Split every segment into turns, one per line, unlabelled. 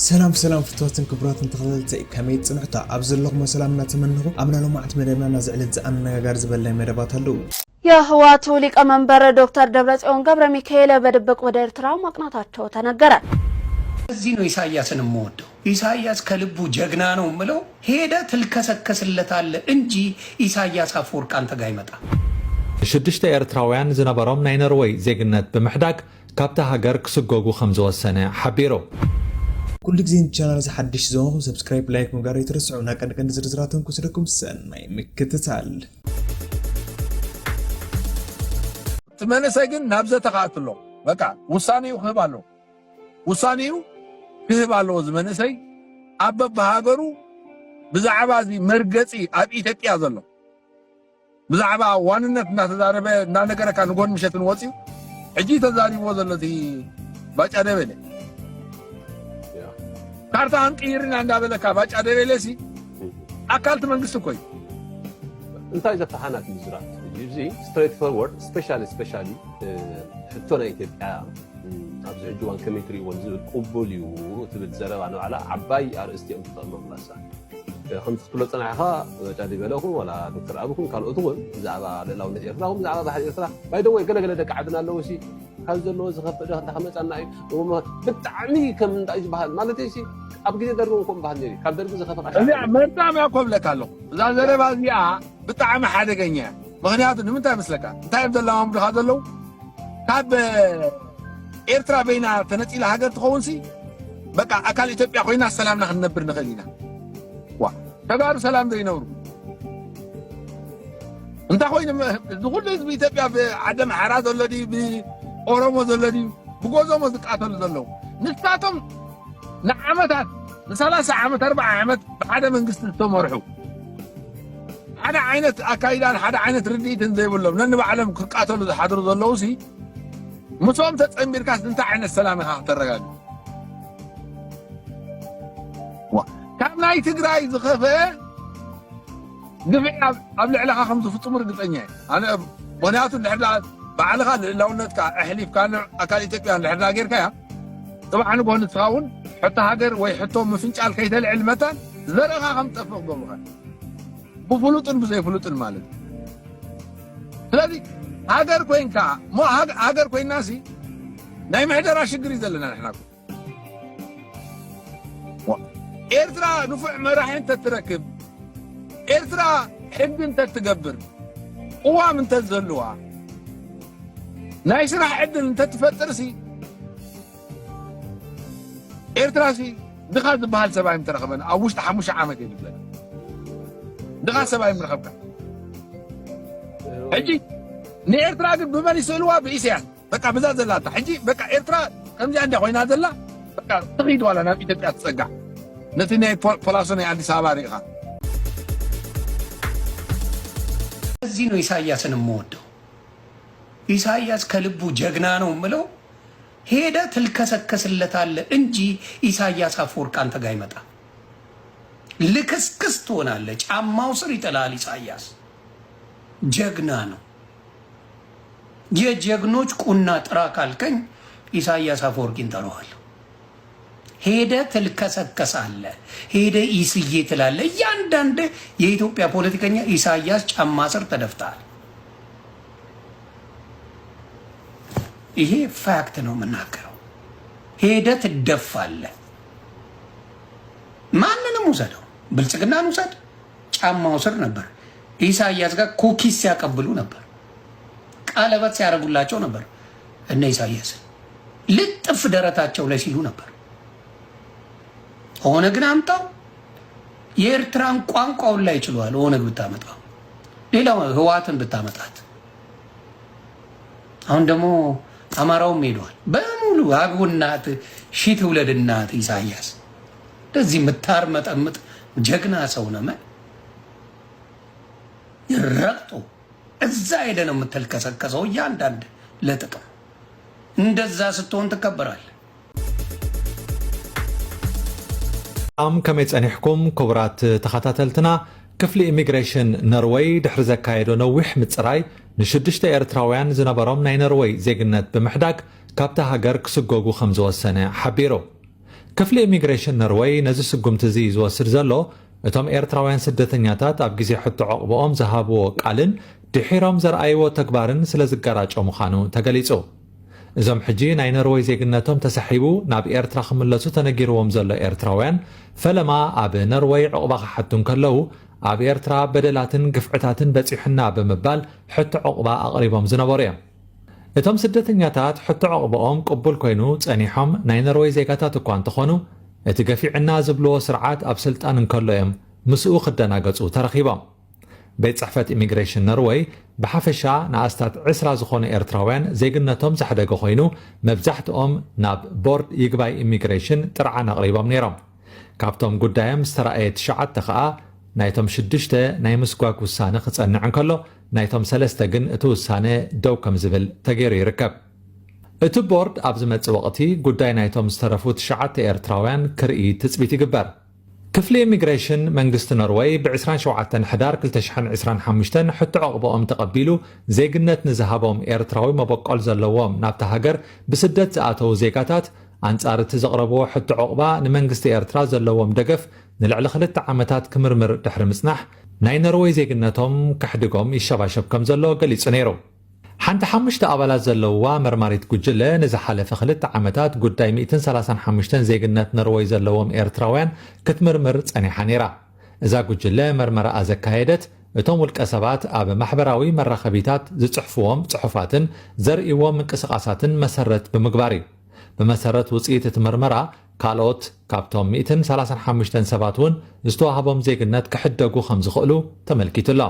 سلام فتواتن كبراتن تخللتي كميت صنعتا ابز اللغم سلامنا تمنغو امنا لو معت مدبنا نازعلت زامنا غار زبلای مدبات هلو
يا هواتو ليق منبر دكتور دبرጽዮን ገብረ ሚካኤል በድብቅ ወደ ኤርትራ ማቅናታቸው ተነገረ።
እዚህ ነው ኢሳያስን የምወደው። ኢሳያስ ከልቡ ጀግና ነው ምለው ሄደ ትልከሰከስለታለ እንጂ ኢሳያስ አፈወርቅ አንተ ጋር ይመጣ።
ሽድሽተ ኤርትራውያን ዝነበሮም ናይ ኖርዌይ ዜግነት ብምሕዳግ ካብታ ሃገር ክስጎጉ ከም ዝወሰነ ሓቢሩ።
كل جزين channel حدش زوم سبسكرايب لايك مقارنة يترسعونا كان زرزراتهم كسركم سنة مكتتال
تمنى سايقن نابزة تقاتلو بقى وصانيو خبالو وصانيو خبالو زمنى ساي أبب بهاجرو بزعبازي مرقصي أبي تتيازلو بزعبا واننت نتداربه نانقرا كان نقول مشتن وصيو عجي تزاري وزلتي باش أدبله كارتان كيرنا عندنا كاباج أدريلسي أكلت من قصة كوي.
أنت إذا فحنات مزرعة يجي straight forward specially حتونا يتبقى أبز عجوان كميتري ونزل قبوليو تبت زرع عنو على عباي أرستي أنت تمام لسا. خمس طلعت أنا عها جادي بلوكم ولا دكتور أبوكم كانوا أطول زعبا لون إيرتراهم زعبا بحد إيرترا. باي دوي قلنا دك عدنا لو شيء هذا اللي زخف ده خمس أنا وما بتعني كم دايج بحال ما لتيشي أبغى دربكم بحالي كبرك زخف عشان.
لا ما تعمل أقول لك الله. زال بازيا بتعمل حاجة جنيا. مغنيات إنه من تعمل سلكا. تعرف ده اللهم هذا اللو. كاب إيرترا بينا تنتي له حاجة تخونسي. بقى أكل إثيوبيا خوينا السلام نحن نبر نخلينا. وا. تقار سلام دينور. أنت خوينا تقول لي إثيوبيا بعدم عراض الذي أورومو الذي بقوزو مزقاتل زلو. نستاتم نعمتات ثلاثة عامات 4 عامات هذا من قصة تمرحو هذا عينة أكايدان هذا عينة رديت زي ولا من بعلم قاتلوا حضروا ذلوسي مصوم تتأمير كاس انت عين السلام ها ترجع كم ناي تقراي زخفة دفع قبل علاقة 5 في تمر دفعني أنا بنياتو اللي بعلاقة لو نتك أهلي كان أكالي تكيان اللي غير كيا طبعا نبغى نتفاون حتى هاجر ويحطهم مفنش على كيد العلمة زرقها خم تفوق بمغا بفلوتن بزي فلوتن مالك هذه هاجر كوين كا مو هاجر كوين ناسي نايم حدا راش يقري زلنا نحن إيرترا نفع مراحين تتركب إيرترا حب انت تقبر قوام انت تزلوها نايش راح عدل انت تفترسي إيرتراسي دخل بهال 7 مترخبنا أو وش تحمش عامك يقول دخل 7 مترخبك حجي ني إيرترا بمن يسألوها بإيسيان بقى بزاز الله حجي بقى إيرترا كم جا عندي خوينا هذا الله بقى تغيد ولا نبي تبقى تسقع نتني فلاسوني عندي ساباريها
زينو ኢሳያስን የምወደው ኢሳያስ ከልቡ ጀግና ነው ምለው ሄደ ትልከሰከስለታለ እንጂ ኢሳያስ አፈወርቅ አንተ ጋር ይመጣ ልክስክስ ትሆናለ ጫማው ስር ይጥላል ኢሳያስ ጀግና ነው የጀግኖች ቁና ጥራ ካልከኝ ኢሳያስ አፈወርቅ እንጠራዋል ሄደ ትልከሰከሳለ ሄደ ኢስዬ ትላለ ያንዳንድ የኢትዮጵያ ፖለቲከኛ ኢሳያስ ጫማ ስር ተደፍታል ይሄ ፋክት ነው መናገረው ሄደ ትደፋለ ማንንም ወሰደው ብልጽግናን ወሰድ ጫማው ስር ነበር ኢሳያስ ጋር ኮኪስ ያቀብሉ ነበር ቀለበት ሲያረጉላቸው ነበር እነ ኢሳያስ ልጥፍ ደረታቸው ላይ ሲሉ ነበር ሆነ ግን አምጣው የኤርትራን ቋንቋውን ላይ ይችላል ሆነ ብታመጣው ሌላው ህዋትን ብታመጣት አሁን ደግሞ አማራውም ሄዷል በሙሉ አግቡናት ሺት ውለድናት ኢሳያስ ለዚህ ምታር መጠምጥ ጀግና ሰው ነመ ይረቅጡ እዛ ሄደ ነው የምትልከሰከሰው ያንዳንድ ለጥቅም እንደዛ ስትሆን ተከበራል
أم كميت أنيحكم كبرات تخطاتلتنا كفل إميغريشن نروي دحر زكايدو نوح متصراي نشدشت إيرتراويان زنبرام ناي نروي زيغنت بمحداك كابتا هاجر كسقوغو 5 سنة حبيرو ክፍሊ ኢሚግሬሽን ኖርዌይ ነዚ ስጉምቲ እዚ ዝወስድ ዘሎ እቶም ኤርትራውያን ስደተኛታት ኣብ ግዜ ሕቶ ዕቑቦኦም ዝሃብዎ ቃልን ድሒሮም ዘርኣይዎ ተግባርን ስለ ዝጋራጮ ምዃኑ ተገሊጹ። እዞም ሕጂ ናይ ኖርዌይ ዜግነቶም ተሰሒቡ ናብ ኤርትራ ክምለሱ ተነጊርዎም ዘሎ ኤርትራውያን ፈለማ ኣብ ኖርዌይ ዕቑባ ክሓቱን ከለዉ ኣብ ኤርትራ በደላትን ግፍዕታትን በፂሕና ብምባል ሕቶ ዕቑባ ኣቕሪቦም ዝነበሩ እዮም። እቶም ስደተኛታት ሕቶ ዕቑቦኦም ቅቡል ኮይኑ ጸኒሖም ናይ ኖርዌይ ዜጋታት እኳ እንተኾኑ እቲ ገፊዕና ዝብልዎ ስርዓት ኣብ ስልጣን እንከሎ እዮም ምስኡ ክደናገጹ ተረኺቦም። ቤት ጽሕፈት ኢሚግሬሽን ኖርዌይ ብሓፈሻ ንኣስታት 20 ዝኾኑ ኤርትራውያን ዜግነቶም ዘሕደገ ኮይኑ መብዛሕትኦም ናብ ቦርድ ይግባይ ኢሚግሬሽን ጥርዓን ኣቕሪቦም ነይሮም። ካብቶም ጉዳዮም ዝተረኣየ 9 ከዓ ናይቶም 6 ናይ ምስጓግ ውሳነ ክጸንዕ እንከሎ ናይቶም 3 ግን እቲ ውሳነ ደው ከም ዝብል ተገይሩ ይርከብ። እቲ ቦርድ ኣብ ዝመጽእ ወቕቲ ጉዳይ ናይቶም ዝተረፉ 9 ኤርትራውያን ክርኢ ትጽቢት ይግበር። ክፍሊ ኢሚግሬሽን መንግስቲ ኖርዌይ ብ27 ሕዳር 2025 ሕቶ ዕቑቦኦም ተቐቢሉ ዜግነት ንዝሃቦም ኤርትራዊ መበቆል ዘለዎም ናብቲ ሃገር ብስደት ዝኣተዉ ዜጋታት ኣንጻር እቲ ዘቕረብዎ ሕቶ ዕቑባ ንመንግስቲ ኤርትራ ዘለዎም ደገፍ ንልዕሊ 2 ዓመታት ክምርምር ድሕሪ ምጽናሕ ናይ ኖርዌይ ዜግነቶም ክሕድጎም ይሸባሸብ ከም ዘሎ ገሊጹ ነይሩ። ሓንቲ 5 ኣባላት ዘለውዋ መርማሪት ጉጅለ ንዝሓለፈ 2 ዓመታት ጉዳይ 135 ዜግነት ኖርዌይ ዘለዎም ኤርትራውያን ክትምርምር ጸኒሓ ነይራ። እዛ ጉጅለ መርመራኣ ዘካየደት እቶም ውልቀ ሰባት ኣብ ማሕበራዊ መራኸቢታት ዝጽሕፍዎም ጽሑፋትን ዘርእይዎም ምንቅስቓሳትን መሰረት ብምግባር እዩ። ብመሰረት ውፅኢት እቲ ምርመራ ካልኦት ካብቶም 135 ሰባት እውን ዝተዋህቦም ዜግነት ክሕደጉ ከም ዝኽእሉ ተመልኪቱሎ።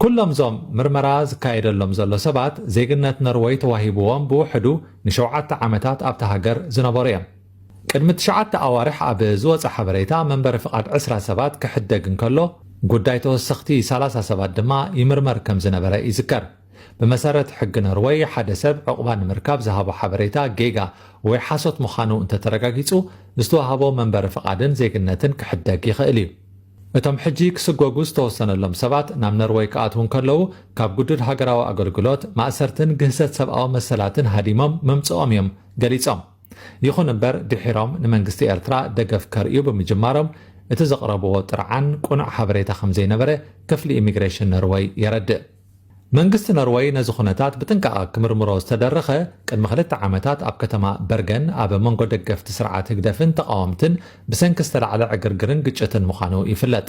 ኩሎም ዞም ምርመራ ዝካየደሎም ዘሎ ሰባት ዜግነት ኖርዌይ ተዋሂብዎም ብውሕዱ ን7 ዓመታት ኣብቲ ሃገር ዝነበሩ እዮም። ቅድሚ 9 ኣዋርሕ ኣብ ዝወፀ ሓበሬታ መንበሪ ፍቓድ 20 ሰባት ክሕደግ እንከሎ ጉዳይ ተወሰኽቲ 30 ሰባት ድማ ይምርመር ከም ዝነበረ ይዝከር። ብመሰረት ሕጊ ኖርዌይ ሓደ ሰብ ዕቑባ ንምርካብ ዝሃቦ ሓበሬታ ጌጋ ወይ ሓሶት ምዃኑ እንተተረጋጊጹ ዝተዋህቦ መንበሪ ፍቓድን ዜግነትን ክሕደግ ይኽእል እዩ። እቶም ሕጂ ክስጎጉ ዝተወሰነሎም ሰባት ናብ ኖርዌይ ክኣትውን ከለዉ ካብ ጉድድ ሃገራዊ ኣገልግሎት ማእሰርትን ግህሰት ሰብኣዊ መሰላትን ሃዲሞም መምጽኦም እዮም ገሊጾም። ይኹን እምበር ድሒሮም ንመንግስቲ ኤርትራ ደገፍ ከርእዩ ብምጅማሮም እቲ ዘቕረብዎ ጥርዓን ቁኑዕ ሓበሬታ ከም ዘይነበረ ክፍሊ ኢሚግሬሽን ኖርዌይ የረድእ። መንግስቲ ኖርዌይ ነዚ ኩነታት ብጥንቃቐ ክምርምሮ ዝተደረኸ ቅድሚ 2 ዓመታት ኣብ ከተማ በርገን ኣብ መንጎ ደገፍቲ ስርዓት ህግደፍን ተቃወምትን ብሰንኪ ዝተላዕለ ዕግርግርን ግጭትን ምዃኑ ይፍለጥ።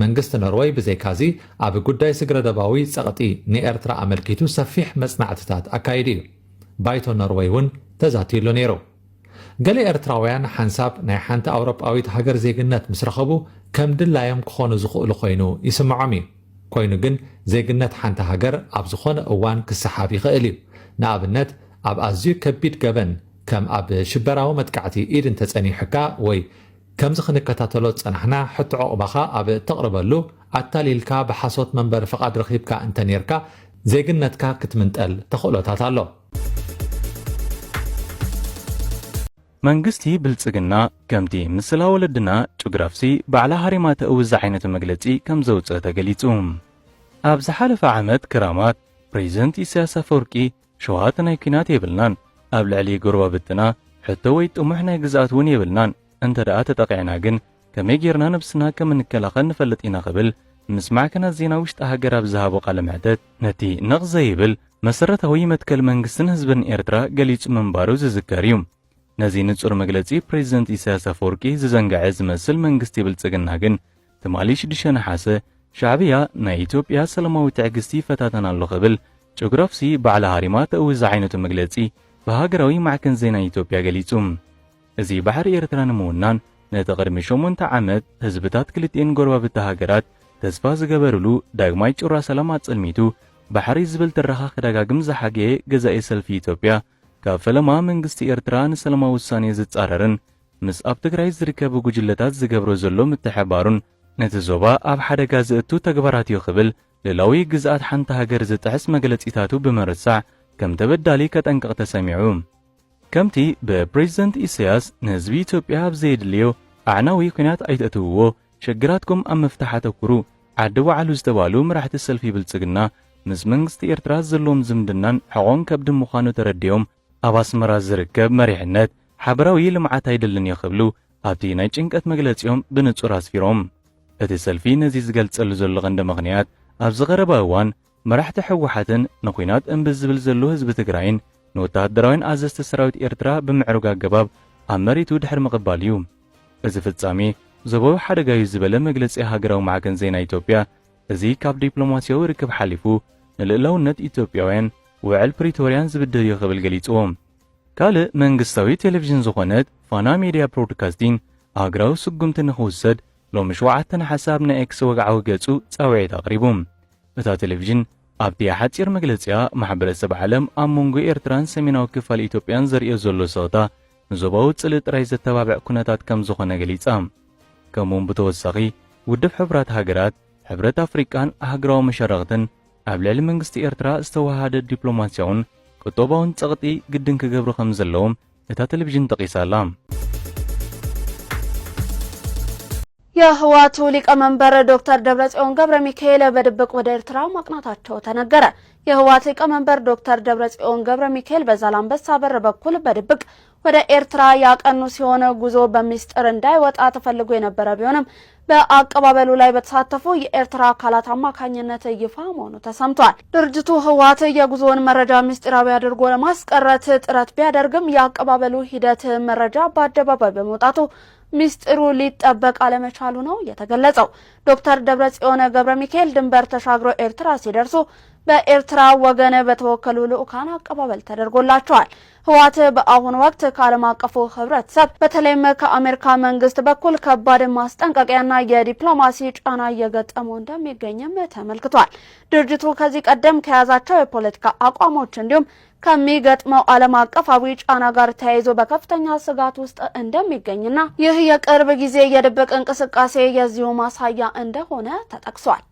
መንግስቲ ኖርዌይ ብዘይካዚ ኣብ ጉዳይ ስግረደባዊ ጸቕጢ ንኤርትራ ኣመልኪቱ ሰፊሕ መጽናዕትታት ኣካይዱ እዩ። ባይቶ ኖርዌይ እውን ተዛቲሉ ነይሩ። ገለ ኤርትራውያን ሓንሳብ ናይ ሓንቲ ኣውሮጳዊት ሃገር ዜግነት ምስ ረኸቡ ከም ድላዮም ክኾኑ ዝኽእሉ ኮይኑ ይስምዖም እዩ። ኮይኑ ግን ዜግነት ሓንቲ ሃገር ኣብ ዝኾነ እዋን ክሰሓብ ይኽእል እዩ። ንኣብነት ኣብ ኣዝዩ ከቢድ ገበን ከም ኣብ ሽበራዊ መጥቃዕቲ ኢድ እንተጸኒሕካ ወይ ከምዚ ክንከታተሎ ጸናሕና ሕቶ ዕቑባኻ ኣብ እተቕርበሉ ኣታሊልካ ብሓሶት መንበሪ ፍቓድ ረኺብካ እንተ ነርካ ዜግነትካ ክትምንጠል ተኽእሎታት ኣሎ።
መንግስቲ ብልጽግና ከምቲ ምስላ ወለድና ጭግራፍሲ ባዕላ ሃሪማ ተእውዝ ዓይነት መግለጺ ከም ዘውፅእ ተገሊጹ። ኣብ ዝሓለፈ ዓመት ክራማት ፕሬዚደንት ኢሳያስ አፈወርቂ ሸውሃት ናይ ኩናት የብልናን ኣብ ልዕሊ ጎረባብትና ሕቶ ወይ ጥሙሕ ናይ ግዝኣት እውን የብልናን እንተ ደኣ ተጠቂዕና ግን ከመይ ጌርና ነብስና ከም እንከላኸል ንፈልጥ ኢና ክብል ምስ ማዕከናት ዜና ውሽጢ ሃገር ኣብ ዝሃቦ ቃለ መሕተት ነቲ ነቕ ዘይብል መሰረታዊ መትከል መንግስትን ህዝብን ኤርትራ ገሊጹ ምንባሩ ዝዝከር እዩ። ነዚ ንጹር መግለጺ ፕሬዚደንት ኢሳያስ አፈወርቂ ዝዘንግዐ ዝመስል መንግስቲ ብልጽግና ግን ትማሊ 6 ነሓሰ ሻዕብያ ናይ ኢትዮጵያ ሰላማዊ ትዕግስቲ ፈታተና ኣሎ ክብል ጭግራፍሲ ባዕላ ሃሪማ ተእውዝ ዓይነቱ መግለጺ ብሃገራዊ ማዕከን ዜና ኢትዮጵያ ገሊጹ። እዚ ባሕሪ ኤርትራ ንምውናን ነቲ ቅድሚ 8 ዓመት ህዝብታት ክልቲአን ጎረባብቲ ሃገራት ተስፋ ዝገበርሉ ዳግማይ ጭራ ሰላም ኣጸልሚቱ ባሕሪ ዝብል ትረኻ ክደጋግም ዝሓገየ ገዛኢ ሰልፊ ኢትዮጵያ ካብ ፈለማ መንግስቲ ኤርትራ ንሰላማዊ ውሳኔ ዝጻረርን ምስ ኣብ ትግራይ ዝርከቡ ጉጅለታት ዝገብሮ ዘሎ ምትሕባሩን ነቲ ዞባ ኣብ ሓደጋ ዝእቱ ተግባራት እዩ ክብል ልዕላዊ ግዝኣት ሓንቲ ሃገር ዝጥሕስ መግለጺታቱ ብምርሳዕ ከም ተበዳሊ ከጠንቅቕ ተሰሚዑ። ከምቲ ብፕሬዚደንት ኢሳያስ ንህዝቢ ኢትዮጵያ ኣብ ዘይድልዮ ኣዕናዊ ኩናት ኣይተእትውዎ ሽግራትኩም ኣብ ምፍታሕ ኣተኩሩ ዓዲ ባዕሉ ዝተባሉ መራሕቲ ሰልፊ ብልጽግና ምስ መንግስቲ ኤርትራ ዘለዎም ዝምድናን ሕቖን ከብዲ ምዃኑ ተረዲዮም ኣብ ኣስመራ ዝርከብ መሪሕነት ሓበራዊ ልምዓት ኣይደልን ይኽብሉ ኣብቲ ናይ ጭንቀት መግለጺኦም ብንጹር ኣስፊሮም እቲ ሰልፊ ነዚ ዝገልጸሉ ዘሎ ቀንዲ ምኽንያት ኣብ ዝቐረበ እዋን መራሕቲ ሕወሓትን ንኹናት እምብዝ ዝብል ዘሎ ህዝቢ ትግራይን ንወተሃደራዊን ኣዘዝቲ ሰራዊት ኤርትራ ብምዕሩግ ኣገባብ ኣብ መሬቱ ድሕሪ ምቕባል እዩ። እዚ ፍጻሜ ዞባዊ ሓደጋ እዩ ዝበለ መግለጺ ሃገራዊ ማዕከን ዜና ኢትዮጵያ እዚ ካብ ዲፕሎማስያዊ ርክብ ሓሊፉ ንልእላውነት ኢትዮጵያውያን ውዕል ፕሪቶርያን ዝብድር እዩ ክብል ገሊጽዎም። ካልእ መንግስታዊ ቴሌቪዥን ዝኾነት ፋና ሚድያ ብሮድካስቲንግ ሃገራዊ ስጉምቲ ንኽውሰድ ሎሚ 7 ነሓሰ ኣብ ናይ ኤክስ ወግዓዊ ገጹ ጻውዒት ኣቕሪቡ። እታ ቴሌቪዥን ኣብቲ ሓፂር መግለጺኣ ማሕበረሰብ ዓለም ኣብ መንጎ ኤርትራን ሰሜናዊ ክፋል ኢትዮጵያን ዘርእዮ ዘሎ ስቕታ ንዞባዊ ጽልእ ጥራይ ዘተባብዕ ኩነታት ከም ዝኾነ ገሊጻ። ከምኡውን ብተወሳኺ ውድብ ሕብራት ሃገራት ሕብረት ኣፍሪቃን ሃገራዊ መሸረቕትን ኣብ ልዕሊ መንግስቲ ኤርትራ ዝተዋሃደ ዲፕሎማስያውን ቁጠባውን ጸቕጢ ግድን ክገብሩ ከም ዘለዎም እታ ቴሌቪዥን ጠቂሳላ።
የህወሓቱ ሊቀመንበር ዶክተር ደብረጽዮን ገብረ ሚካኤል በድብቅ ወደ ኤርትራ ማቅናታቸው ተነገረ። የህወሓት ሊቀመንበር ዶክተር ደብረጽዮን ገብረ ሚካኤል በዛላምበሳ በር በኩል በድብቅ ወደ ኤርትራ ያቀኑ ሲሆን ጉዞ በሚስጥር እንዳይወጣ ተፈልጎ የነበረ ቢሆንም በአቀባበሉ ላይ በተሳተፉ የኤርትራ አካላት አማካኝነት ይፋ መሆኑ ተሰምቷል። ድርጅቱ ህወሓት የጉዞውን መረጃ ሚስጥራዊ አድርጎ ለማስቀረት ጥረት ቢያደርግም የአቀባበሉ ሂደት መረጃ በአደባባይ በመውጣቱ ሚስጥሩ ሊጠበቅ አለመቻሉ ነው የተገለጸው። ዶክተር ደብረጽዮን ገብረ ሚካኤል ድንበር ተሻግሮ ኤርትራ ሲደርሱ በኤርትራ ወገን በተወከሉ ልኡካን አቀባበል ተደርጎላቸዋል። ህወሓት በአሁኑ ወቅት ከዓለም አቀፉ ህብረተሰብ በተለይም ከአሜሪካ መንግስት በኩል ከባድ ማስጠንቀቂያና የዲፕሎማሲ ጫና እየገጠመው እንደሚገኝም ተመልክቷል። ድርጅቱ ከዚህ ቀደም ከያዛቸው የፖለቲካ አቋሞች እንዲሁም ከሚገጥመው ዓለም አቀፋዊ ጫና ጋር ተያይዞ በከፍተኛ ስጋት ውስጥ እንደሚገኝና ይህ የቅርብ ጊዜ የድብቅ እንቅስቃሴ የዚሁ ማሳያ እንደሆነ ተጠቅሷል።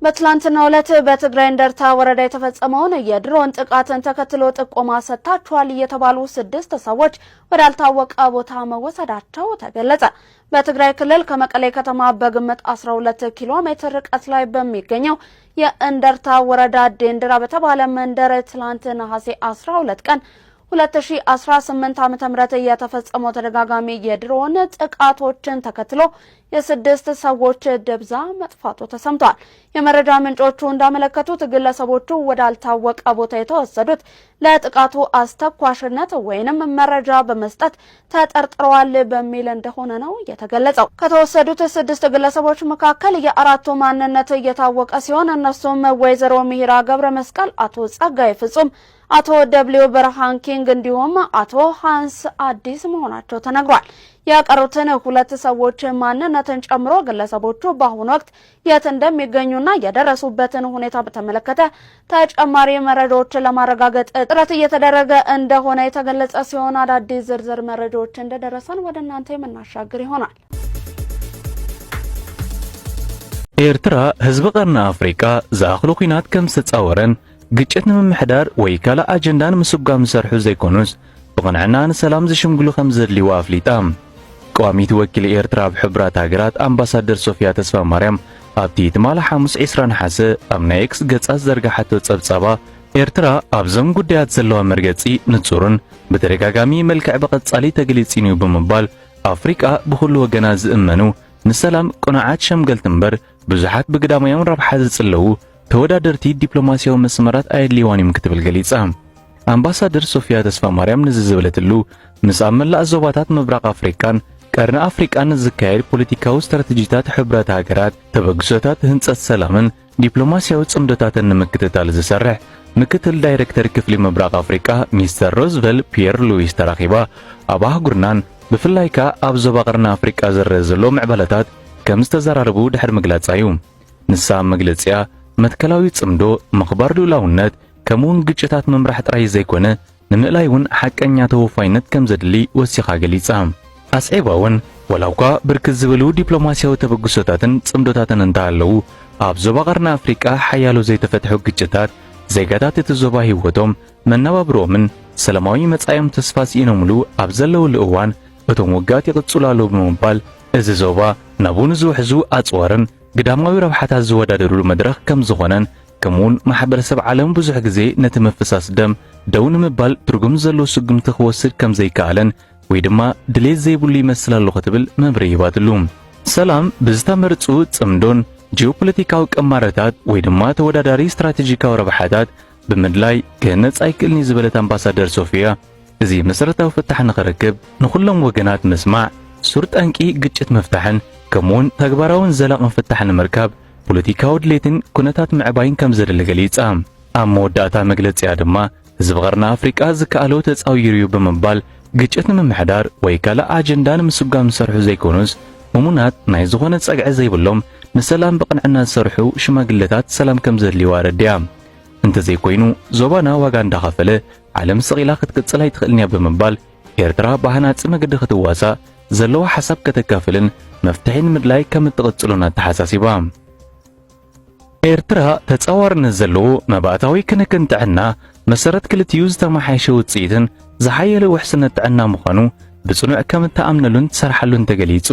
በትላንትናው ዕለት በትግራይ እንደርታ ወረዳ የተፈጸመውን የድሮን ጥቃትን ተከትሎ ጥቆማ ሰጥታችኋል የተባሉ 6 ሰዎች ወዳልታወቀ ቦታ መወሰዳቸው ተገለጸ። በትግራይ ክልል ከመቀሌ ከተማ በግምት 12 ኪሎ ሜትር ርቀት ላይ በሚገኘው የእንደርታ ወረዳ ዴንድራ በተባለ መንደር ትላንት ነሐሴ 12 ቀን 2018 ዓ.ም የተፈጸመው ተደጋጋሚ የድሮን ጥቃቶችን ተከትሎ የ6 ሰዎች ደብዛ መጥፋቱ ተሰምቷል። የመረጃ ምንጮቹ እንዳመለከቱት ግለሰቦቹ ወዳልታወቀ ቦታ የተወሰዱት ለጥቃቱ አስተኳሽነት ወይንም መረጃ በመስጠት ተጠርጥረዋል በሚል እንደሆነ ነው የተገለጸው። ከተወሰዱት 6 ግለሰቦች መካከል የአራቱ ማንነት እየታወቀ ሲሆን እነሱም ወይዘሮ ሚሂራ ገብረ መስቀል፣ አቶ ጸጋይ ፍጹም፣ አቶ ደብሊው ብርሃን ኪንግ እንዲሁም አቶ ሃንስ አዲስ መሆናቸው ተነግሯል። የቀሩትን 2 ሰዎች ማንነትን ጨምሮ ግለሰቦቹ በአሁኑ ወቅት የት እንደሚገኙና የደረሱበትን ሁኔታ በተመለከተ ተጨማሪ መረጃዎችን ለማረጋገጥ ጥረት እየተደረገ እንደሆነ የተገለጸ ሲሆን አዳዲስ ዝርዝር መረጃዎች እንደደረሰን ወደ እናንተ የምናሻግር ይሆናል።
ኤርትራ ህዝብ ቀርና አፍሪካ ዝኣኽሉ ኩናት ከም ዝተጻወረን ግጭት ንምምሕዳር ወይ ካላ አጀንዳን ምስጓም ዝሰርሑ ዘይኮኑስ ብቕንዕና ንሰላም ዝሽምግሉ ከም ዘድልይዋ ኣፍሊጣ። ቋሚት ወኪል ኤርትራ ብሕብራት ሃገራት ኣምባሳደር ሶፊያ ተስፋ ማርያም ኣብቲ ትማል ሐሙስ 20 ነሓሰ ኣብ ናይ ኤክስ ገጻ ዘርጋሓቶ ጸብጻባ ኤርትራ ኣብዞም ጉዳያት ዘለዋ መርገጺ ንጹርን በተደጋጋሚ መልክዕ በቐጻሊ ተገሊጽን እዩ ብምባል ኣፍሪቃ ብኹሉ ወገናት ዝእመኑ ንሰላም ቁንዓት ሸምገልቲ እምበር ብዙሓት ብግዳማዮም ረብሓ ዝጽለዉ ተወዳደርቲ ዲፕሎማሲያዊ መስመራት ኣየድልይዋን እዮም ክትብል ገሊጻ። ኣምባሳደር ሶፊያ ተስፋ ማርያም ነዚ ዝበለትሉ ምስ ኣብ መላእ ዞባታት ምብራቕ ኣፍሪካን ቀርኒ ኣፍሪቃን ዝካየድ ፖለቲካዊ ስትራቴጂታት ሕብረት ሃገራት ተበግሶታት ህንጸት ሰላምን ዲፕሎማሲያዊ ጽምዶታትን ንምክትታል ዝሰርሕ ምክትል ዳይሬክተር ክፍሊ ምብራቕ ኣፍሪቃ ሚስተር ሮዝቨል ፒየር ሉዊስ ተራኺባ ኣብ ኣህጉርናን ብፍላይካ ኣብ ዞባ ቀርኒ ኣፍሪቃ ዝረአ ዘሎ ምዕባለታት ከም ዝተዘራረቡ ድሕሪ ምግላጻ እዩ። ንሳ መግለጺያ መትከላዊ ጽምዶ ምኽባር ልኡላውነት ከምኡውን ግጭታት ምምራሕ ጥራይ ዘይኮነ ንምእላይ እውን ሓቀኛ ተወፋይነት ከም ዘድሊ ወሲኻ ገሊጻ። ኣስዒባ እውን ወላውኳ ብርክት ዝበሉ ዲፕሎማሲያዊ ተበግሶታትን ጽምዶታትን እንተሃለዉ ኣብ ዞባ ቀርኒ ኣፍሪቃ ሓያሎ ዘይተፈትሑ ግጭታት ዜጋታት እቲ ዞባ ህይወቶም መነባብሮምን ሰላማዊ መጻዮም ተስፋ ሲኢኖምሉ ኣብ ዘለውሉ እዋን እቶም ውጋት ይቕጽላሉ ብምባል እዚ ዞባ ናብኡ ንዝውሕዙ ኣጽዋርን ግዳማዊ ረብሓታት ዝወዳደሩሉ መድረኽ ከም ዝኾነን ከምኡውን ማሕበረሰብ ዓለም ብዙሕ ግዜ ነቲ ምፍሳስ ደም ደው ንምባል ትርጉም ዘለዎ ስጉምቲ ክወስድ ከም ዘይከኣለን ወይ ድማ ድሌት ዘይብሉ ይመስል ኣሎ ክትብል መብሪ ይባትሉ። ሰላም ብዝተመርጹ ጽምዶን ጂኦፖለቲካዊ ቀማረታት ወይ ድማ ተወዳዳሪ ስትራቴጂካዊ ረብሓታት ብምድላይ ክህነጽ ኣይክእልኒ ዝበለት ኣምባሳደር ሶፊያ እዚ መሰረታዊ ፍታሕ ንኽረክብ ንኹሎም ወገናት ምስማዕ ሱር ጠንቂ ግጭት መፍታሕን ከምኡውን ተግባራውን ዘላቕን ፍታሕ ንምርካብ ፖለቲካዊ ድሌትን ኩነታት ምዕባይን ከም ዘድሊ ገሊጻ። ኣብ መወዳእታ መግለጺያ ድማ ህዝቢ ቀርኒ ኣፍሪቃ ዝከኣሎ ተጻዊሩ እዩ ብምባል ግጭት ንምምሕዳር ወይ ካልእ ኣጀንዳ ንምስጓም ዝሰርሑ ዘይኮኑስ እሙናት ናይ ዝኾነ ጸግዒ ዘይብሎም ንሰላም ብቕንዕና ዝሰርሑ ሽማግለታት ሰላም ከም ዘድልይዋ ረድያ። እንተዘይኮይኑ ዞባና ዋጋ እንዳኸፈለ ዓለም ሰቒላ ክትቅጽል ኣይትኽእልንያ ብምባል ኤርትራ ባህናፂ መገዲ ክትዋሳእ ዘለዋ ሓሳብ ከተካፍልን መፍትሒን ምድላይ ከም እትቕጽሉና ተሓሳሲባ። ኤርትራ ተጻዋርነት ዘለዎ መባእታዊ ክንክን ጥዕና መሰረት ክልቲኡ ዝተመሓየሸ ውጽኢትን ዝሓየለ ውሕስነት ጥዕና ምዃኑ ብጽኑዕ ከም እተኣምነሉን ትሰርሓሉን ተገሊጹ።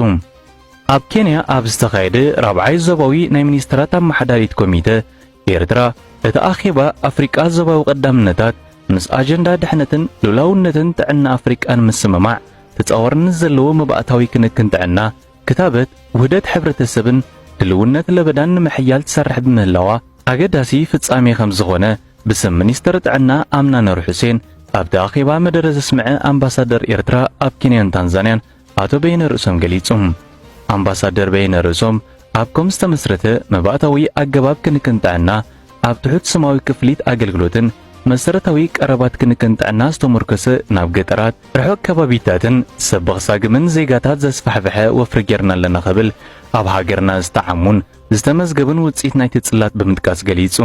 ኣብ ኬንያ ኣብ ዝተኻየደ ራብዓይ ዞባዊ ናይ ሚኒስትራት ኣመሓዳሪት ኮሚተ ኤርትራ እቲ ኣኼባ ኣፍሪቃ ዞባዊ ቀዳምነታት ምስ ኣጀንዳ ድሕነትን ሉላውነትን ጥዕና ኣፍሪቃን ምስምማዕ ተጻዋርነት ዘለዎ መባእታዊ ክንክን ጥዕና ክታበት ውህደት ሕብረተሰብን ድልውነት ለበዳን ንምሕያል ትሰርሕ ብምህላዋ ኣገዳሲ ፍጻሜ ከም ዝኾነ ብስም ሚኒስትር ጥዕና ኣምና ነሩ ሕሴን ኣብቲ ኣኼባ መደረ ዘስምዐ ኣምባሳደር ኤርትራ ኣብ ኬንያን ታንዛንያን ኣቶ በይነ ርእሶም ገሊጹ። ኣምባሳደር በይነ ርእሶም ኣብ ከም ዝተመስረተ መባእታዊ ኣገባብ ክንክን ጥዕና ኣብ ትሑት ሰማዊ ክፍሊት ኣገልግሎትን መሰረታዊ ቀረባት ክንክን ጥዕና ዝተመርኮሰ ናብ ገጠራት ርሑቕ ከባቢታትን ሰብ ክሳግምን ዜጋታት ዘስፋሕፍሐ ወፍሪ ጌርና ኣለና ኽብል ኣብ ሃገርና ዝተዓሙን ዝተመዝገብን ውጽኢት ናይቲ ጽላት ብምጥቃስ ገሊጹ።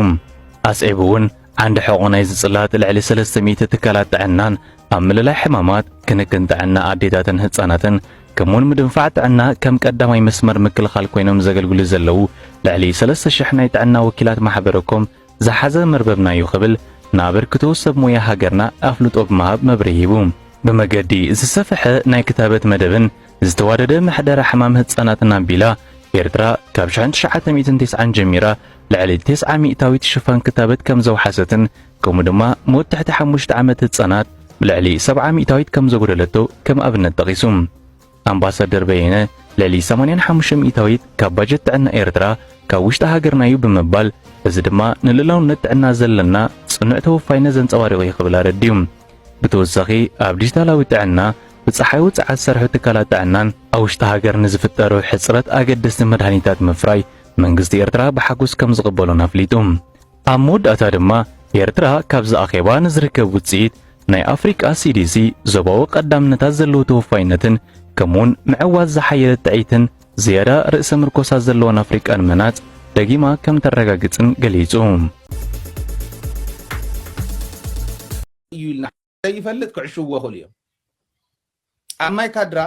ኣስዒቡ እውን ዓንዲ ሕቖ ናይ ዝጽላት ልዕሊ 300 ትካላት ጥዕናን ኣብ ምልላይ ሕማማት ክንክን ጥዕና ኣዴታትን ህፃናትን ከምኡውን ምድንፋዕ ጥዕና ከም ቀዳማይ መስመር ምክልኻል ኮይኖም ዘገልግሉ ዘለዉ ልዕሊ 3000 ናይ ጥዕና ወኪላት ማሕበረኮም ዝሓዘ መርበብናዩ ኽብል ናበርክቶ ሰብ ሞያ ሃገርና ኣፍልጦ ብምሃብ መብርሂ ሂቡ። ብመገዲ ዝሰፍሐ ናይ ክታበት መደብን ዝተዋደደ ምሕደራ ሕማም ህፃናትን ኣንቢላ ኤርትራ ካብ 1990 ጀሚራ ልዕሊ 900ዊት ሽፋን ክታበት ከም ዘውሓሰትን ከምኡ ድማ ሞት ትሕቲ 5 ዓመት ህፃናት ብልዕሊ 700ዊት ከም ዘጎደለቶ ከም ኣብነት ጠቒሱ። ኣምባሳደር በየነ ልዕሊ 8500ዊት ካብ ባጀት ጥዕና ኤርትራ ካብ ውሽጢ ሃገርናዩ ብምባል እዚ ድማ ንልላውነት ጥዕና ዘለና ጽኑዕ ተወፋይነት ዘንጸባሪቑ ይኽብል ኣረድዩ። ብተወሳኺ ኣብ ዲጂታላዊ ጥዕና ብፀሓይ ውፅዓት ዝሰርሑ ትካላት ጥዕናን ኣብ ውሽጢ ሃገር ንዝፍጠሩ ሕፅረት ኣገደስቲ መድሃኒታት ምፍራይ መንግስቲ ኤርትራ ብሓጎስ ከም ዝቕበሎን ኣፍሊጡ። ኣብ መወዳእታ ድማ ኤርትራ ካብዚ ኣኼባ ንዝርከብ ውፅኢት ናይ ኣፍሪቃ ሲዲሲ ዞባዊ ቀዳምነታት ዘለዎ ተወፋይነትን ከምኡውን ምዕዋዝ ዝሓየለት ጥዒትን ዝያዳ ርእሰ ምርኮሳት ዘለዎን ኣፍሪቃን መናጽ ደጊማ ከም ተረጋግጽን ገሊጹ።
ይፈልጥ ክዕሽዎ ኽእሉ እዮም ኣብ ማይ ካድራ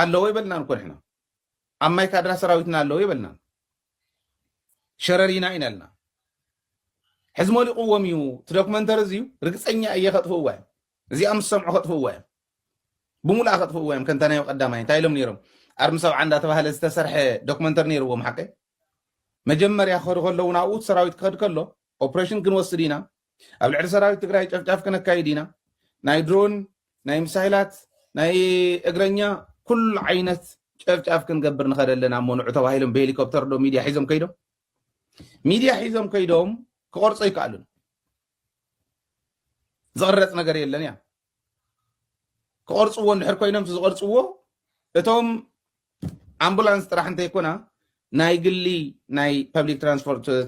ኣለዎ ይበልናን እኮ ንሕና ኣብ ማይ ካድራ ሰራዊትና ኣለዎ ይበልናን ሸረሪና ኢና ኢልና ሕዚ መሊቑዎም እዩ እቲ ዶክመንተሪ እዚዩ ርግፀኛ እየ ከጥፍእዋ እዮም እዚኣ ምስ ሰምዑ ከጥፍእዋ እዮም ብሙሉእ ከጥፍእዋ እዮም ከንታ ናይ ቀዳማይ እንታይ ኢሎም ነይሮም ኣርሚ 70 እንዳተባሃለ ዝተሰርሐ ዶክመንተሪ ነይርዎም ሓቀ መጀመርያ ክኸዱ ከለዉ ናብኡ ሰራዊት ክኸድ ከሎ ኦፕሬሽን ክንወስድ ኢና ኣብ ልዕሊ ሰራዊት ትግራይ ጨፍጫፍ ክነካይድ ኢና ናይ ድሮን ናይ ሚሳይላት ናይ እግረኛ ኩሉ ዓይነት ጨፍጫፍ ክንገብር ንኸድ ኣለና መኑዑ ተባሂሎም ብሄሊኮፕተር ዶ ሚድያ ሒዞም ከይዶም ክቆርጾ ይከኣሉን ዝቕረጽ ነገር የለን እያ ክቆርጽዎ እንድሕር ኮይኖም ዝቆርጽዎ እቶም ኣምቡላንስ ጥራሕ እንተይኮና ናይ ግሊ ናይ ፐብሊክ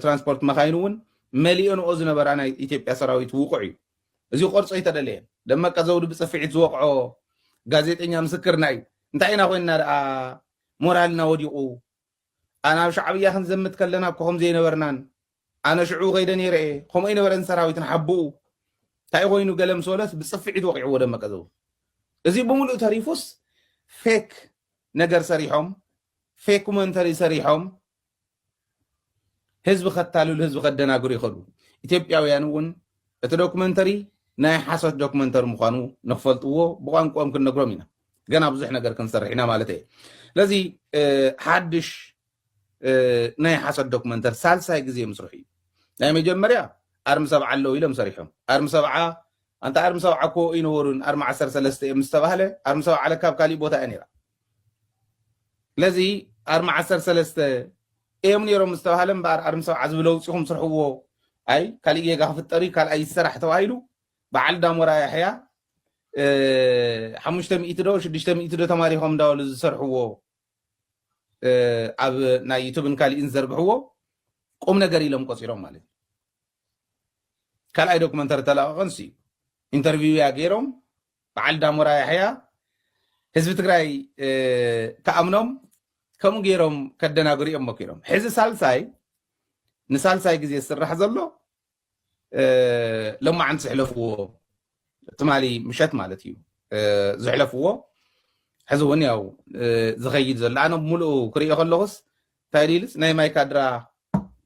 ትራንስፖርት መኻይኑ እውን መሊኦንኦ ዝነበራ ናይ ኢትዮጵያ ሰራዊት ውቁዕ እዩ እዚ ቆርጾ ይተደለየ ደመቀ ዘውዱ ብፅፊዒት ዝወቕዖ ጋዜጠኛ ምስክርና እዩ እንታይ ኢና ኮይንና ደኣ ሞራልና ወዲቑ ኣነ ኣብ ሻዕብያ ክንዘምት ከለና ከምዚ ይነበርናን ኣነ ሽዑ ከይደ ነይረ ከምኡ ይነበረን ሰራዊትን ሓብኡ እንታይ ኮይኑ ገለ ምስ በለት ብፅፊዒት ወቂዕዎ ደመቀ ዘውዱ እዚ ብምሉእ ተሪፉስ ፌክ ነገር ሰሪሖም ፌክ ኮመንተሪ ሰሪሖም ህዝቢ ከታልሉ ህዝቢ ከደናግሩ ይኸዱ ኢትዮጵያውያን እውን እቲ ዶክመንተሪ ናይ ሓሶት ዶክመንተሪ ምዃኑ ንኽፈልጥዎ ብቋንቋኦም ክንነግሮም ኢና ገና ብዙሕ ነገር ክንሰርሕ ኢና ማለት እየ ስለዚ ሓድሽ ናይ ሓሶት ዶክመንተሪ ሳልሳይ ግዜ ምስርሑ እዩ ናይ መጀመርያ ኣርሚ 70 ኣለዉ ኢሎም ሰሪሖም ኣርሚ 70 أنت أرم سو عكو إنورون 13 مستبهله أرم سو على كاب كالي بوتا أنيرا لذي 13 أيمن يروم مستبهلم بار أرم سو عزبلو سيهم سرحوه أي كالي يجا في الطريق كال أي سرح توايلو بعد دام ورا يحيى 500 إتدو 600 إتدو تماريهم داول سرحوه أب نا يوتيوبن كالي إنزربحوه قوم نجري لهم قصيرهم مالي كال أي دوكمنتر تلا غنسي انترفيو يا غيرهم بعد دام ورا يحيى حزب تግራይ كأمنهم كم غيرهم كدناغري أمكيرهم حزب سالساي نسالساي ጊዜ ስራሕ ዘሎ لما عن سحلفوه تمالي مشات مالتي زحلفوه حزون ياو زغيد زل انا بملؤ كريو خلوس تايليلس ناي ماي كادرا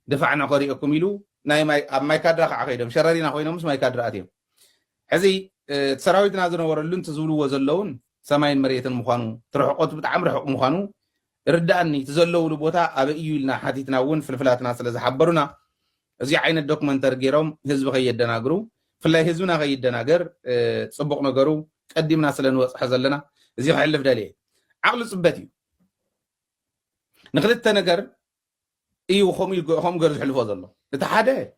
دفعنا قريكم يلو ناي ماي كادرا خايدم شررينا خوينهم ماي كادرا اتيم حزي سراويتنا زنو ورلون تزولو زلون سماين مريتن مخانو ترحقوت بتعم رحق مخانو رداني تزلو لبوتا ابيولنا حديثنا ون فلفلاتنا سلاز حبرونا ازي عين الدوكمنتر غيرهم حزب خيدناغرو فلاي حزبنا خيدناغر صبق نغرو قدمنا سلنوصح زلنا ازي حلف دالي عقل صبتي نخلت نجر ايو خم غرز حلفو زلو تحاده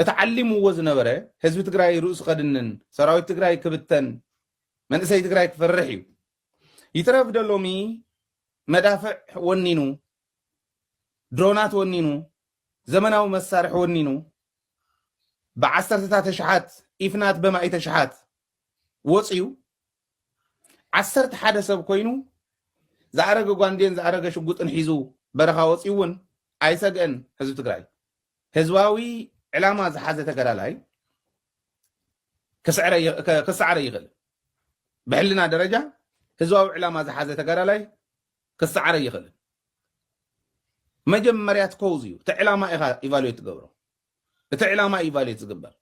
اتعلموا وزنبره حزب تግራይ رؤس قدنن سراويت تግራይ كبتن منسي تግራይ كفرحيو يترف دلومي مدافع ونينو درونات ونينو زمناو مسارح ونينو بعسرتات شحات إفنات بمائة شحات وصيو عسرت حدا سب كوينو زعرق غاندين زعرق شقوط انحيزو برخا وصيون ايسغن حزب تግራይ حزباوي علامه زحازه تقرالاي كسعر يغل بحلنا درجه حزباوي علامه زحازه تقرالاي كسعر يغل مجمريات كوزيو تعلامه ايفالويت تقبرو تعلامه ايفالويت تقبر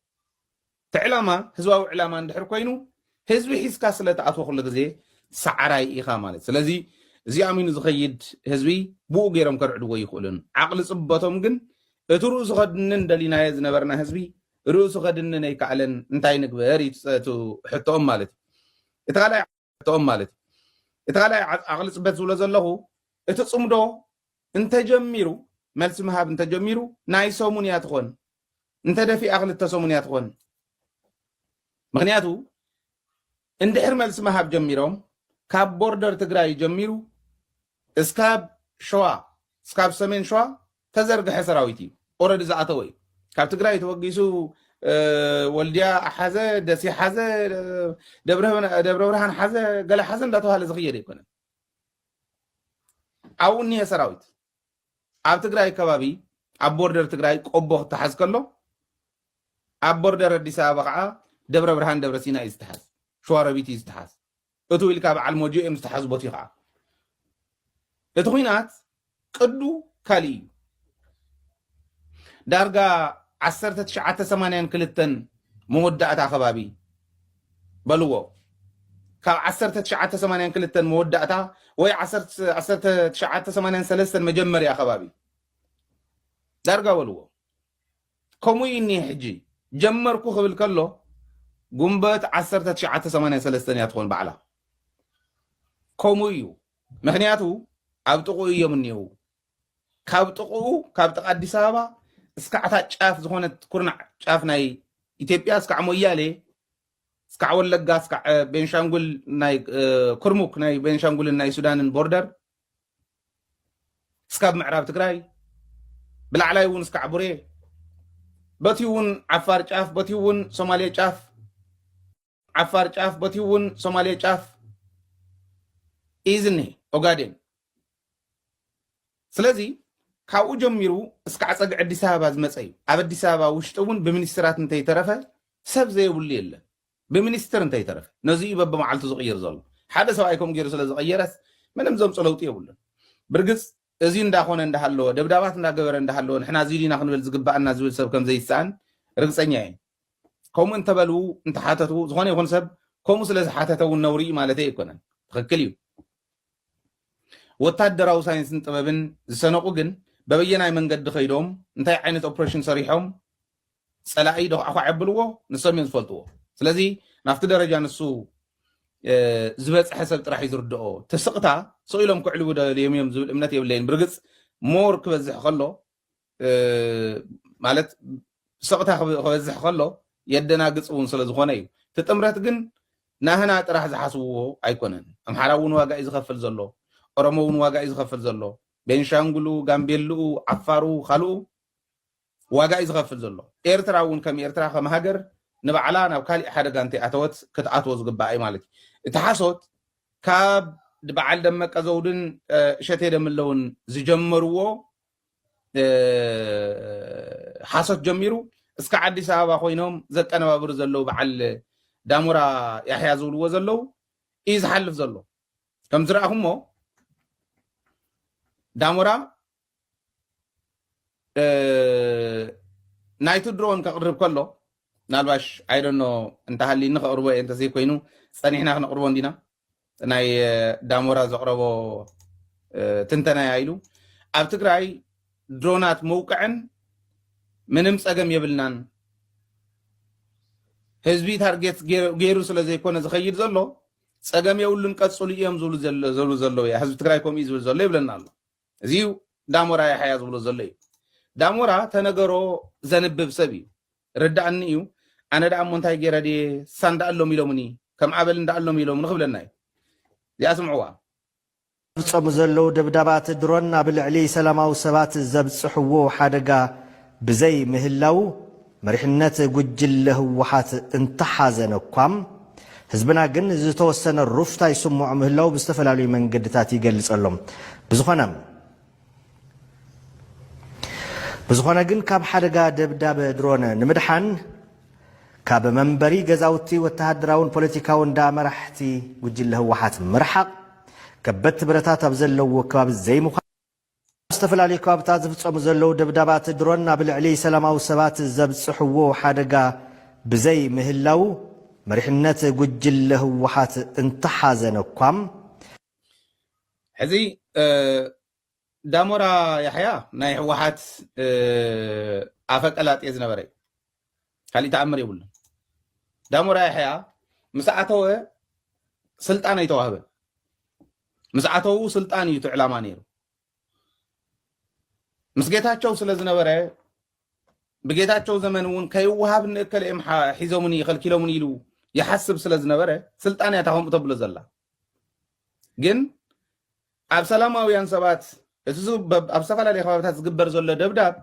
تعلامه حزباوي علامه اندحر كوينو حزب حسكا سلتاتو كل غزي سعراي إيخا مالت سلازي زي أمين زخيد حزبي بو غيرهم كرعدو يخولن عقل صبتهم جن اترؤس غدنن دلينا يزنبرنا حزبي رؤس غدنن يكعلن انتاي نكبر يتو حتوهم مالت اتغالا حتوهم مالت اتغالا عقل صبت زولا زلهو اتصمدو انت جميرو ملس مهاب انت جميرو ناي سومون ياتخون انت دفي عقل التسومون ياتخون مغنياتو اندحر ملس مهاب جميروم كاب بوردر تግራይ جميرو اسكاب شوا اسكاب سمين شوا تزرغح سراويتي اوريدي زعتوي كاب تግራይ توغيسو ولديا حزه دسي حزه دبره برهان حزه قال حزه داتو زخير يكون اوني سراويت اب تግራይ كبابي اب بوردر تግራይ قبو تحز كلو اب بوردر اديس ابا دبره برهان دبره سينا يستحز شواربيتي يستحز اتو إلكا بعل موجو يمستحز بوتيخا اتخوينات قدو كالي دارغا 1980 كلتن مودعتا خبابي بلوو كاب 1980 كلتن مودعتا وي 1983 مجمر يا خبابي دارغا بلوو كومو يني حجي جمركو خبل كلو قنبت 1983 يتخون بعلا كومويو مخنياتو ابطقو يمنيو كابطقو كابطق اديس ابابا اسكعتا ጫፍ ዝኾነት ኩርናዕ ጫፍ ናይ ኢትዮጵያ እስካዕ ሞያሌ እስካዕ ወለጋ እስካዕ ቤንሻንጉል ናይ ኩርሙክ ናይ ቤንሻንጉል ናይ ሱዳንን ቦርደር እስካብ ምዕራብ ትግራይ ብላዕላይ እውን እስካዕ ቡሬ በቲውን ዓፋር ጫፍ በቲውን ሶማሌ ጫፍ عفار ጫፍ بتيون صومالي ጫፍ إذنه أوغادين سلازي كاو جميرو اسكع صقع أديس أبابا زمصاي اب أديس أبابا وشطون بمنسترات انتي ترفه سب زي يبلي يله بمنستر انتي ترفه نزي باب معلتو زغير زلو حدا سوايكم غير سلا زغيرس منم زمص لوط يبلن برغص ازي እንዳኾነ እንዳሃሎ ደብዳባት እንዳገበረ እንዳሃሎ ንሕና ዚዲና ክንብል ዝግባአና ዝብል ሰብ ከም ዘይሳን ርግፀኛ እየ كوم انت بلو انت حاتتو زغاني يكون سب كوم سلاز حاتتو النوري مالتي يكونن تخكليو وتادراو ساينس طبابن زسنقو جن ببيناي منقد خيدوم انتي عينت اوبريشن صريحهم صلاعي دو اخو عبلوو نسمين فلطو ስለዚህ ናፍቲ ደረጃ ንሱ ዝበፅሐ ሰብ ጥራሕ ይዝርድኦ ተስቕታ ሰኢሎም ክዕልቡ ደልዮም ዝብል እምነት የብለይን ብርግፅ ሞር ክበዝሕ ከሎ ማለት ስቕታ ክበዝሕ ከሎ የደናግፅ እውን ስለ ዝኾነ እዩ እቲ ጥምረት ግን ናህና ጥራሕ ዝሓስብዎ ኣይኮነን ኣምሓራ እውን ዋጋ እዩ ዝኸፍል ዘሎ ኦሮሞ እውን ዋጋ እዩ ዝኸፍል ዘሎ ቤንሻንጉሉ ጋምቤልኡ ዓፋሩ ካልኡ ዋጋ እዩ ዝኸፍል ዘሎ ኤርትራ እውን ከም ኤርትራ ከም ሃገር ንባዕላ ናብ ካሊእ ሓደጋ እንተይኣተወት ክትኣትዎ ዝግባእ እዩ ማለት እዩ እቲ ሓሶት ካብ በዓል ደመቀ ዘውድን እሸቴ ደምለውን ዝጀመርዎ ሓሶት ጀሚሩ እስከ ዓዲስ ኣበባ ኮይኖም ዘቀነባብሩ ዘለው በዓል ዳሞራ ያሕያ ዝብልዎ ዘለው እዩ ዝሓልፍ ዘሎ ከም ዝረኣኹሞ ዳሞራ ናይቲ ድሮን ከቅርብ ከሎ ናልባሽ ኣይደኖ እንተሃሊኒ ከቅርቦ እየ እንተዘይ ኮይኑ ፀኒሕና ክነቅርቦ እንዲና ናይ ዳሞራ ዘቅረቦ ትንተና ኢሉ ኣብ ትግራይ ድሮናት መውቅዕን ምንም ፀገም የብልናን ህዝቢ ታርጌት ገይሩ ስለ ዘይኮነ ዝኸይድ ዘሎ ፀገም የብሉን ቀፅሉ እዮም ዝብሉ ዘሎ እያ ህዝቢ ትግራይ ከምኡ ዝብል ዘሎ ይብለና ኣሎ እዚዩ ዳሞራ ያሕያ ዝብሎ ዘሎ እዩ ዳሞራ ተነገሮ ዘንብብ ሰብ እዩ ርዳእኒ እዩ ኣነ ደኣ እሞ እንታይ ገይረ ድየ ሳ እንዳኣሎም ኢሎምኒ ከም ዓበል እንዳኣሎም ኢሎም ንኽብለና እዩ እዚኣ ስምዕዋ
ዝፍፀሙ ዘለው ድብዳባት ድሮን ኣብ ልዕሊ ሰላማዊ ሰባት ዘብፅሕዎ ሓደጋ ብዘይ ምህላው መሪሕነት ጉጅለ ህወሓት እንተሓዘነ እኳም ህዝብና ግን ዝተወሰነ ሩፍታ ይስምዖ ምህላው ብዝተፈላለዩ መንገድታት ይገልጸሎም ብዝኾነ ግን ካብ ሓደጋ ደብዳበ ድሮን ንምድሓን ካብ መንበሪ ገዛውቲ ወተሃደራውን ፖለቲካውን እንዳመራሕቲ ጉጅለ ህወሓት ምርሓቅ ከበድቲ ብረታት ኣብ ዘለዎ ከባቢ ዘይምዃን ዝተፈላለዩ ከባብታት ዝፍፀሙ ዘለው ደብዳባት ድሮን ኣብ ልዕሊ ሰላማዊ ሰባት ዘብፅሕዎ ሓደጋ ብዘይ ምህላው መሪሕነት ጉጅለ ህወሓት እንተሓዘነ እኳም
ሕዚ ዳሞራ ያሕያ ናይ ህወሓት ኣፈቀላጤ ዝነበረ እዩ ካሊእ ተኣምር የብሉን ዳሞራ ያሕያ ምስ ኣተወ ስልጣን ኣይተዋህበ ምስ ኣተዉ ስልጣን እዩ ዕላማ ነይሩ ምስ ጌታቸው ስለ ዝነበረ ብጌታቸው ዘመን እውን ከይወሃብ ንእከለ እዮም ሒዞሙኒ ከልኪሎሙኒ ኢሉ ይሓስብ ስለ ዝነበረ ስልጣን እያ ታኸምኡ ተብሎ ዘላ ግን ኣብ ሰላማውያን ሰባት እቲ ኣብ ዝተፈላለዩ ከባቢታት ዝግበር ዘሎ ደብዳብ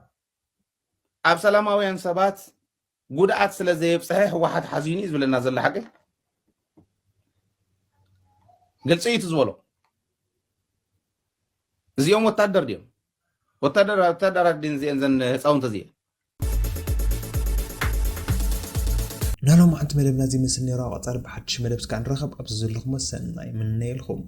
ኣብ ሰላማውያን ሰባት ጉድኣት ስለ ዘየብፅሐ ህወሓት ሓዚኑ እዩ ዝብለና ዘላ ሓቂ ግልፂ እዩ ዝበሎ እዚኦም ወታደር ድዮም ወታደራት ድን እዚአን ዘን ህፃውንቲ እዚአን
ናሎም ዓንቲ መደብና እዚ ምስሊ ነይሩ ቀፃሊ ብሓድሽ መደብ ስካ ንረኸብ ኣብዚ ዘለኹም ሰናይ ምነየልኩም